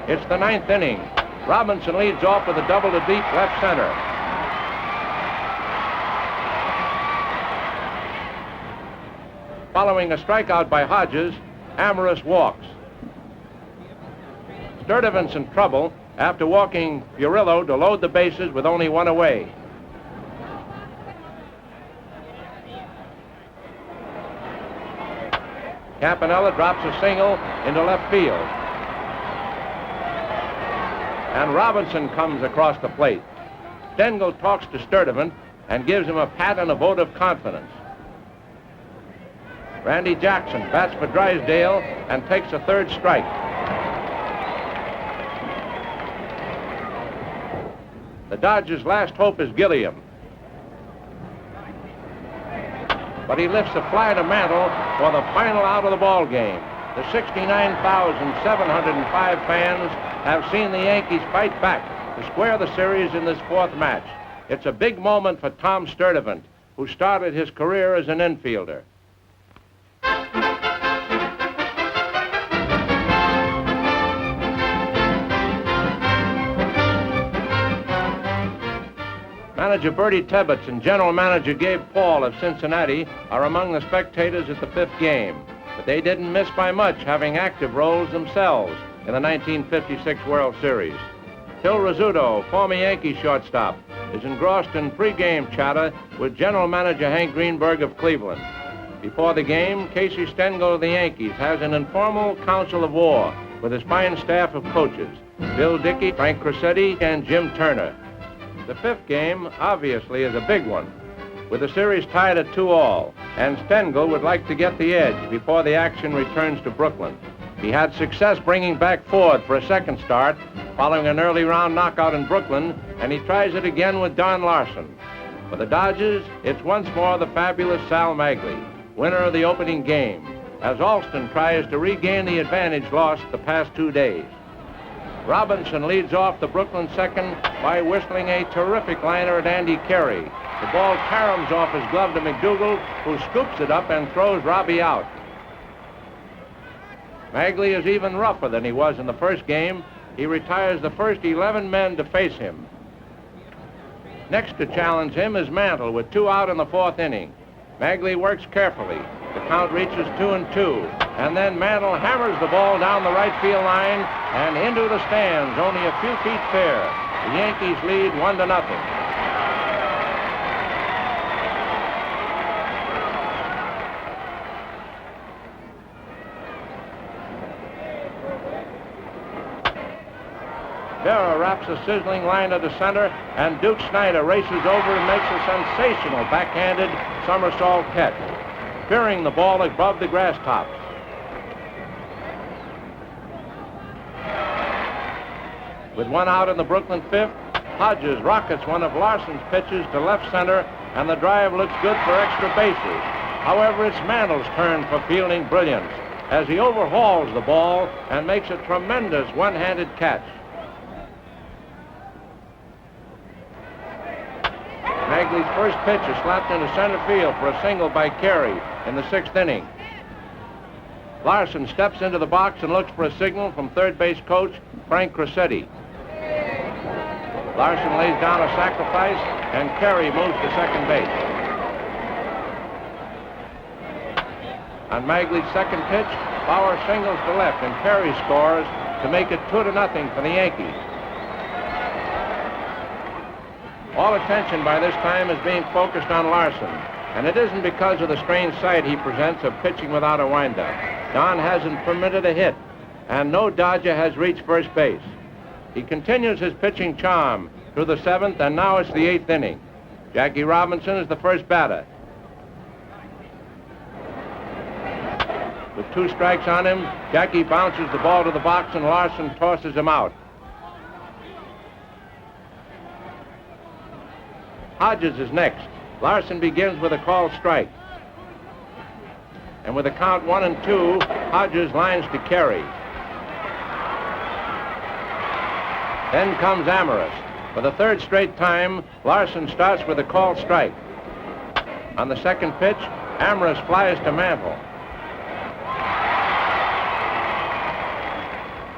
It's the 9th inning. Robinson leads off with a double to deep left center. Following a strikeout by Hodges, Amorous walks. Sturdivant's in trouble after walking Furillo to load the bases with only 1 away. Campanella drops a single into left field. And Robinson comes across the plate. Stengel talks to Sturdivant and gives him a pat and a vote of confidence. Randy Jackson bats for Drysdale and takes a 3rd strike. The Dodgers' last hope is Gilliam. But he lifts a fly to Mantle for the final out of the ball game. The 69,705 fans have seen the Yankees fight back to square the series in this 4th match. It's a big moment for Tom Sturdivant, who started his career as an infielder. Manager Bertie Tebbetts and General Manager Gabe Paul of Cincinnati are among the spectators at the 5th game, but they didn't miss by much, having active roles themselves in the 1956 World Series. Phil Rizzuto, former Yankee shortstop, is engrossed in pregame chatter with General Manager Hank Greenberg of Cleveland. Before the game, Casey Stengel of the Yankees has an informal council of war with his fine staff of coaches. Bill Dickey, Frank Crosetti, and Jim Turner. The fifth game, obviously, is a big one, with the series tied at 2-all, and Stengel would like to get the edge before the action returns to Brooklyn. He had success bringing back Ford for a second start, following an early round knockout in Brooklyn, and he tries it again with Don Larson. For the Dodgers, it's once more the fabulous Sal Magley, winner of the opening game, as Alston tries to regain the advantage lost the past 2 days. Robinson leads off the Brooklyn second by whistling a terrific liner at Andy Carey. The ball caroms off his glove to McDougal, who scoops it up and throws Robbie out. Magley is even rougher than he was in the first game. He retires the first 11 men to face him. Next to challenge him is Mantle with 2 out in the 4th inning. Magley works carefully. The count reaches 2-2, and then Mantle hammers the ball down the right field line and into the stands, only a few feet fair. The Yankees lead 1-0. Berra wraps a sizzling liner to center, and Duke Snyder races over and makes a sensational backhanded somersault catch, spearing the ball above the grass tops. With 1 out in the Brooklyn 5th, Hodges rockets one of Larson's pitches to left center, and the drive looks good for extra bases. However, it's Mantle's turn for fielding brilliance as he overhauls the ball and makes a tremendous one-handed catch. Magley's first pitch is slapped into center field for a single by Carey in the 6th inning. Larson steps into the box and looks for a signal from third base coach Frank Crosetti. Larson lays down a sacrifice, and Carey moves to second base. On Magley's second pitch, Bauer singles to left, and Carey scores to make it 2-0 for the Yankees. All attention by this time is being focused on Larson, and it isn't because of the strange sight he presents of pitching without a windup. Don hasn't permitted a hit, and no Dodger has reached first base. He continues his pitching charm through the 7th, and now it's the 8th inning. Jackie Robinson is the first batter. With 2 strikes on him, Jackie bounces the ball to the box, and Larson tosses him out. Hodges is next. Larson begins with a called strike. And with a count 1-2, Hodges lines to Carey. Then comes Amaris. For the 3rd straight time, Larson starts with a called strike. On the second pitch, Amaris flies to Mantle.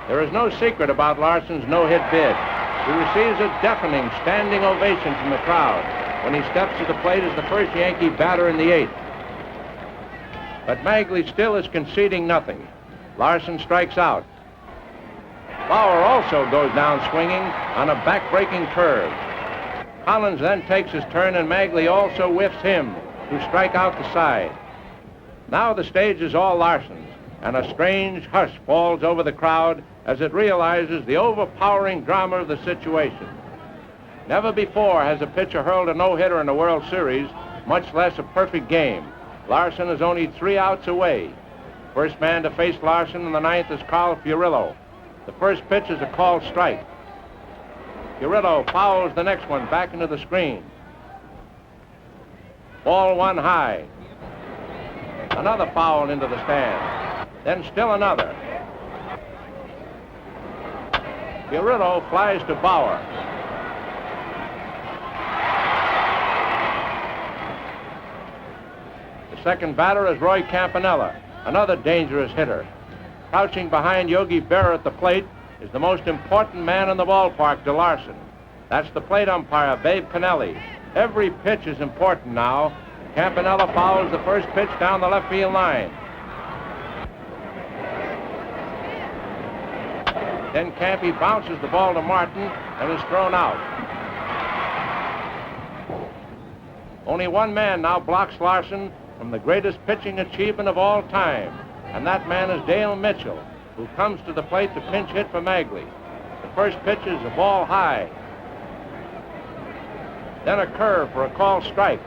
There is no secret about Larson's no-hit bid. He receives a deafening standing ovation from the crowd when he steps to the plate as the first Yankee batter in the 8th. But Magley still is conceding nothing. Larson strikes out. Bauer also goes down swinging on a back-breaking curve. Collins then takes his turn, and Magley also whiffs him to strike out the side. Now the stage is all Larson's, and a strange hush falls over the crowd as it realizes the overpowering drama of the situation. Never before has a pitcher hurled a no-hitter in the World Series, much less a perfect game. Larson is only 3 outs away. First man to face Larson in the 9th is Carl Furillo. The first pitch is a called strike. Furillo fouls the next one back into the screen. Ball 1 high. Another foul into the stand. Then still another. Furillo flies to Bauer. The second batter is Roy Campanella, another dangerous hitter. Crouching behind Yogi Berra at the plate is the most important man in the ballpark to Larson. That's the plate umpire, Babe Kennelly. Every pitch is important now. Campanella fouls the first pitch down the left field line. Then Campy bounces the ball to Martin and is thrown out. Only one man now blocks Larson from the greatest pitching achievement of all time, and that man is Dale Mitchell, who comes to the plate to pinch hit for Magley. The first pitch is a ball high. Then a curve for a called strike.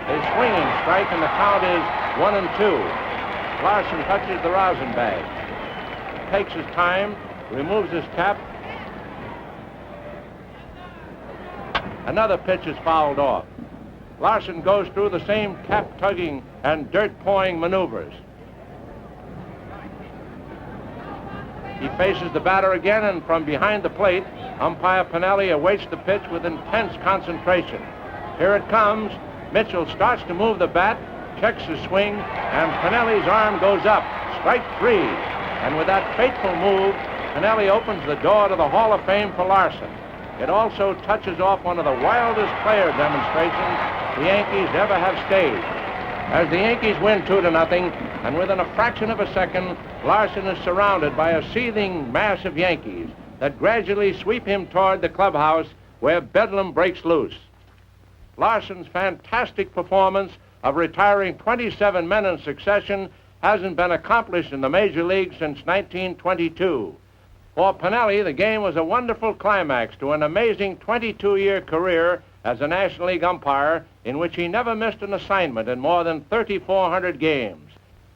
A swinging strike, and the count is 1-2. Larson touches the rosin bag. Takes his time, removes his cap. Another pitch is fouled off. Larson goes through the same cap-tugging and dirt-pawing maneuvers. He faces the batter again, and from behind the plate, umpire Pinelli awaits the pitch with intense concentration. Here it comes. Mitchell starts to move the bat, checks his swing, and Pinelli's arm goes up. Strike 3. And with that fateful move, Pinelli opens the door to the Hall of Fame for Larson. It also touches off one of the wildest player demonstrations the Yankees ever have staged. As the Yankees win 2-0, and within a fraction of a second, Larson is surrounded by a seething mass of Yankees that gradually sweep him toward the clubhouse where bedlam breaks loose. Larson's fantastic performance of retiring 27 men in succession hasn't been accomplished in the major leagues since 1922. For Pinelli, the game was a wonderful climax to an amazing 22-year career as a National League umpire in which he never missed an assignment in more than 3,400 games.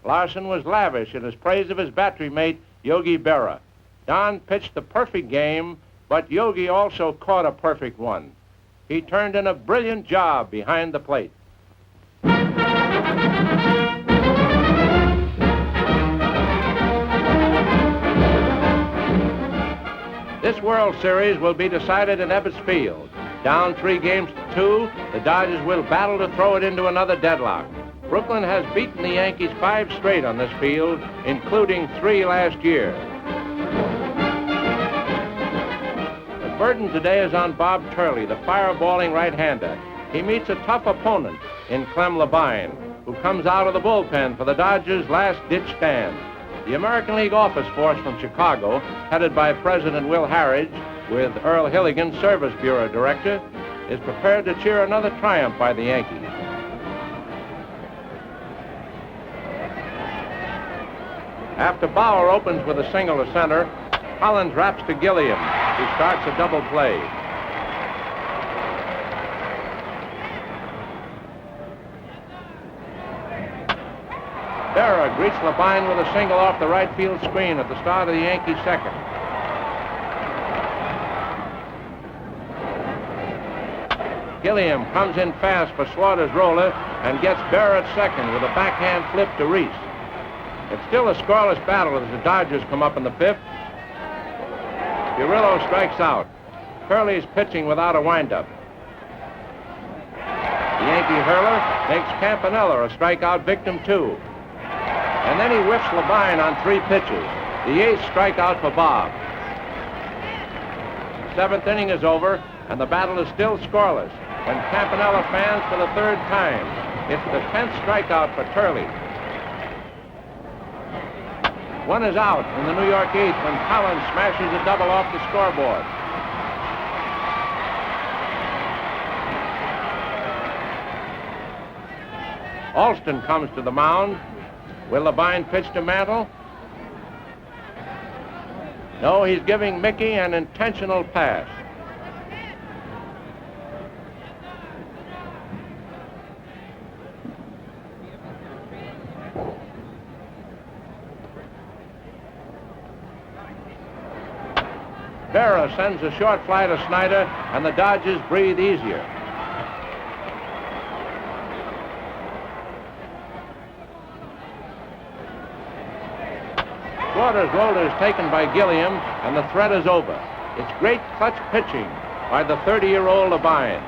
Larson was lavish in his praise of his battery mate, Yogi Berra. Don pitched the perfect game, but Yogi also caught a perfect one. He turned in a brilliant job behind the plate. This World Series will be decided in Ebbets Field. Down 3-2, the Dodgers will battle to throw it into another deadlock. Brooklyn has beaten the Yankees 5 straight on this field, including 3 last year. The burden today is on Bob Turley, the fireballing right-hander. He meets a tough opponent in Clem Labine, who comes out of the bullpen for the Dodgers' last-ditch stand. The American League office force from Chicago, headed by President Will Harridge, with Earl Hilligan, Service Bureau Director, is prepared to cheer another triumph by the Yankees. After Bauer opens with a single to center, Collins raps to Gilliam, who starts a double play. Berra greets Labine with a single off the right field screen at the start of the Yankees' second. Gilliam comes in fast for Slaughter's roller and gets Berra at second with a backhand flip to Reese. It's still a scoreless battle as the Dodgers come up in the 5th. Pirillo strikes out. Curley's pitching without a windup. The Yankee hurler makes Campanella a strikeout victim too. And then he whiffs Labine on 3 pitches. The 8th strikeout for Bob. The 7th inning is over, and the battle is still scoreless when Campanella fans for the 3rd time. It's the 10th strikeout for Turley. One is out in the New York 8th when Collins smashes a double off the scoreboard. Alston comes to the mound. Will Labine pitch to Mantle? No, he's giving Mickey an intentional pass. Berra sends a short fly to Snyder, and the Dodgers breathe easier. Slaughter's roller is taken by Gilliam, and the threat is over. It's great clutch pitching by the 30-year-old Labine.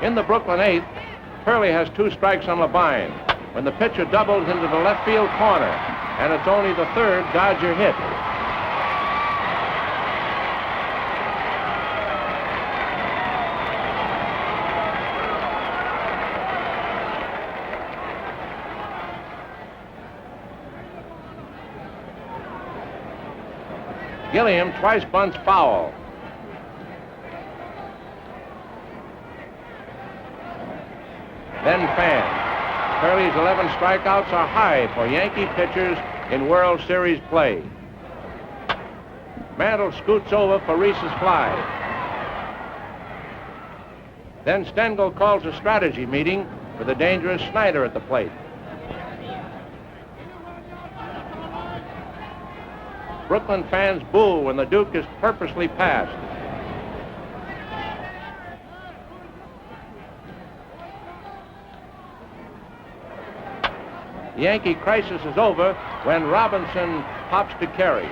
In the Brooklyn 8th, Turley has 2 strikes on Labine when the pitcher doubles into the left field corner, and it's only the 3rd Dodger hit. Gilliam twice bunts foul. Then fans. Turley's 11 strikeouts are high for Yankee pitchers in World Series play. Mantle scoots over for Reese's fly. Then Stengel calls a strategy meeting with the dangerous Snyder at the plate. Brooklyn fans boo when the Duke is purposely passed. The Yankee crisis is over when Robinson pops to Carey.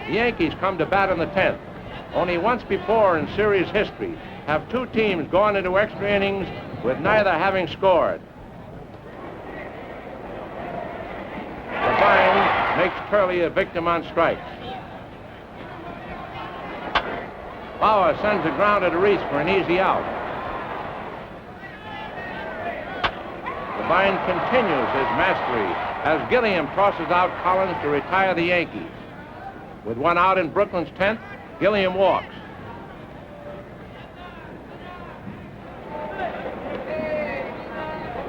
The Yankees come to bat in the 10th. Only once before in series history have two teams gone into extra innings with neither having scored. Levine makes Curley a victim on strikes. Bauer sends a grounder to Reese for an easy out. Levine continues his mastery as Gilliam tosses out Collins to retire the Yankees. With one out in Brooklyn's 10th, Gilliam walks.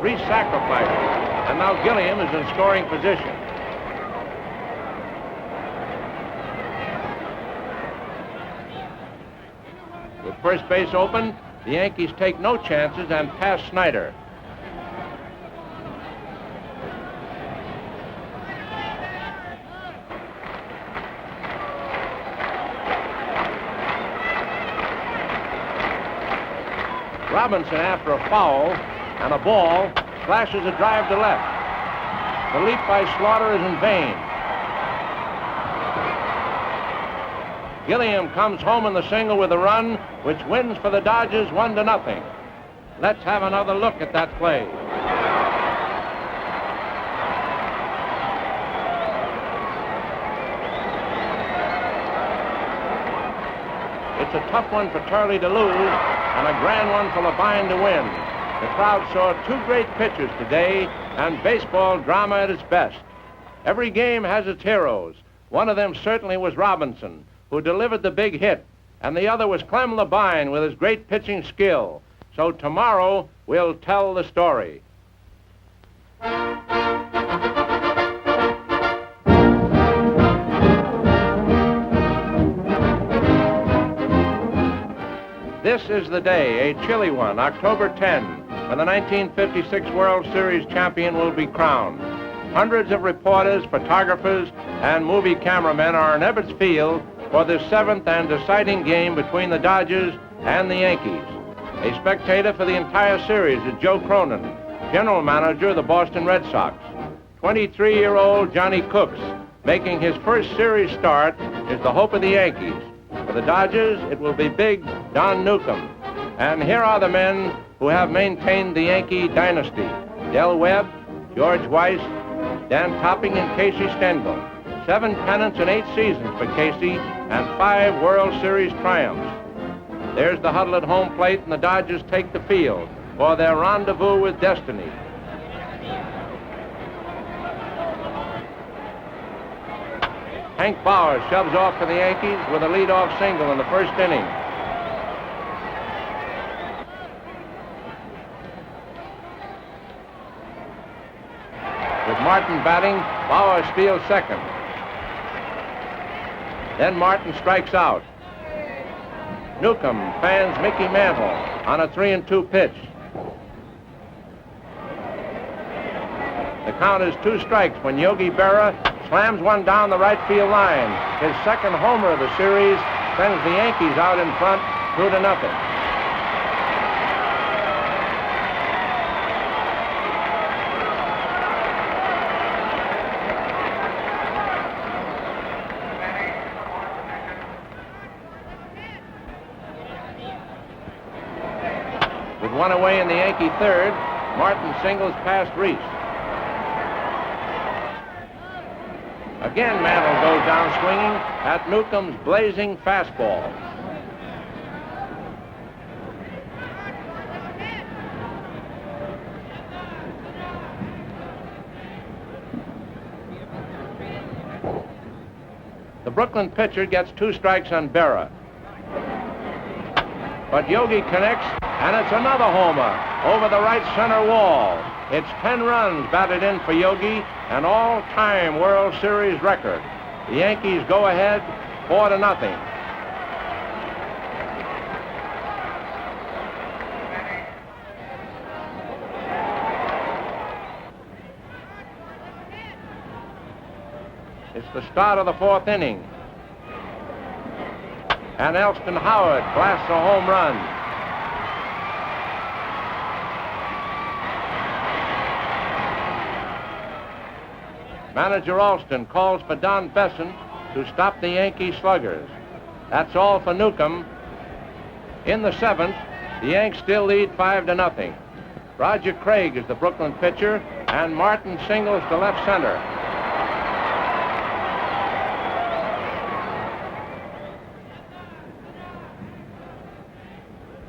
Reese sacrifices, and now Gilliam is in scoring position. With first base open, the Yankees take no chances and pass Snyder. Robinson, after a foul and a ball, flashes a drive to left. The leap by Slaughter is in vain. Gilliam comes home in the single with a run, which wins for the Dodgers 1-0. Let's have another look at that play. It's a tough one for Turley to lose, and a grand one for Levine to win. The crowd saw two great pitchers today, and baseball drama at its best. Every game has its heroes. One of them certainly was Robinson, who delivered the big hit, and the other was Clem Levine with his great pitching skill. So tomorrow, we'll tell the story. This is the day, a chilly one, October 10, when the 1956 World Series champion will be crowned. Hundreds of reporters, photographers, and movie cameramen are in Ebbets Field for the seventh and deciding game between the Dodgers and the Yankees. A spectator for the entire series is Joe Cronin, general manager of the Boston Red Sox. 23-year-old Johnny Cooks, making his first series start, is the hope of the Yankees. For the Dodgers, it will be big Don Newcomb. And here are the men who have maintained the Yankee dynasty. Del Webb, George Weiss, Dan Topping, and Casey Stengel. 7 pennants in 8 seasons for Casey, and 5 World Series triumphs. There's the huddle at home plate, and the Dodgers take the field for their rendezvous with destiny. Hank Bauer shoves off for the Yankees with a leadoff single in the first inning. With Martin batting, Bauer steals second. Then Martin strikes out. Newcomb fans Mickey Mantle on a 3-2 pitch. The count is 2 strikes when Yogi Berra slams one down the right field line. His second homer of the series sends the Yankees out in front 2-0. With one away in the Yankee third, Martin singles past Reese. Again, Mantle goes down swinging at Newcomb's blazing fastball. The Brooklyn pitcher gets 2 strikes on Berra. But Yogi connects, and it's another homer over the right center wall. It's 10 runs batted in for Yogi, an all-time World Series record. The Yankees go ahead 4-0. It's the start of the 4th inning. And Elston Howard blasts a home run. Manager Alston calls for Don Besson to stop the Yankee sluggers. That's all for Newcomb. In the 7th, the Yanks still lead 5-0. Roger Craig is the Brooklyn pitcher, and Martin singles to left center.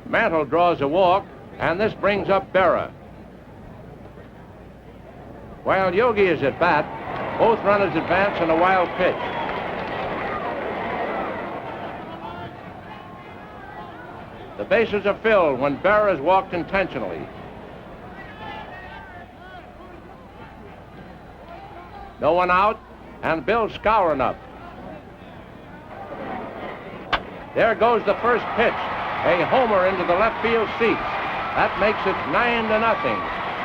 Mantle draws a walk, and this brings up Berra. While Yogi is at bat, both runners advance on a wild pitch. The bases are filled when Berra is walked intentionally. No one out, and Bill Skowron up. There goes the first pitch. A homer into the left field seats. That makes it 9-0.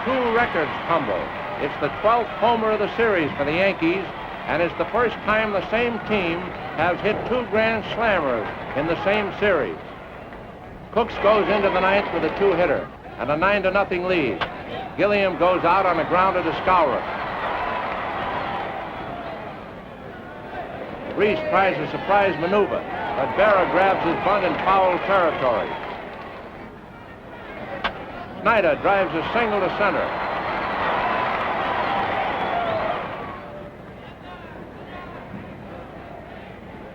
2 records tumble. It's the 12th homer of the series for the Yankees, and it's the first time the same team has hit 2 grand slammers in the same series. Cooks goes into the 9th with a 2-hitter and a 9-0 lead. Gilliam goes out on a grounder to Skowron. Reese tries a surprise maneuver, but Berra grabs his bunt in foul territory. Snyder drives a single to center.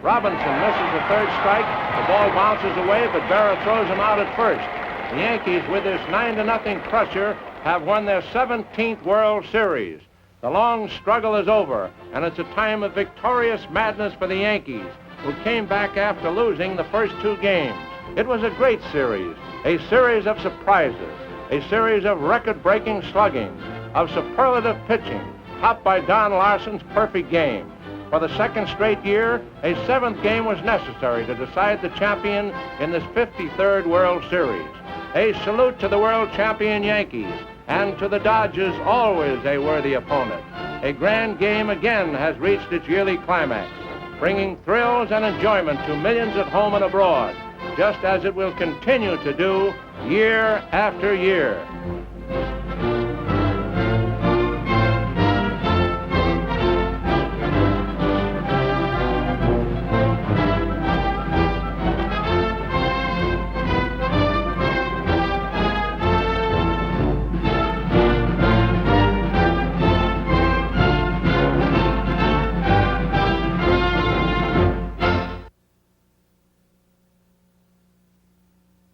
Robinson misses the 3rd strike. The ball bounces away, but Berra throws him out at first. The Yankees, with this 9-0 crusher, have won their 17th World Series. The long struggle is over, and it's a time of victorious madness for the Yankees, who came back after losing the first 2 games. It was a great series, a series of surprises, a series of record-breaking slugging, of superlative pitching, topped by Don Larsen's perfect game. For the 2nd straight year, a 7th game was necessary to decide the champion in this 53rd World Series. A salute to the world champion Yankees, and to the Dodgers, always a worthy opponent. A grand game again has reached its yearly climax, bringing thrills and enjoyment to millions at home and abroad, just as it will continue to do year after year.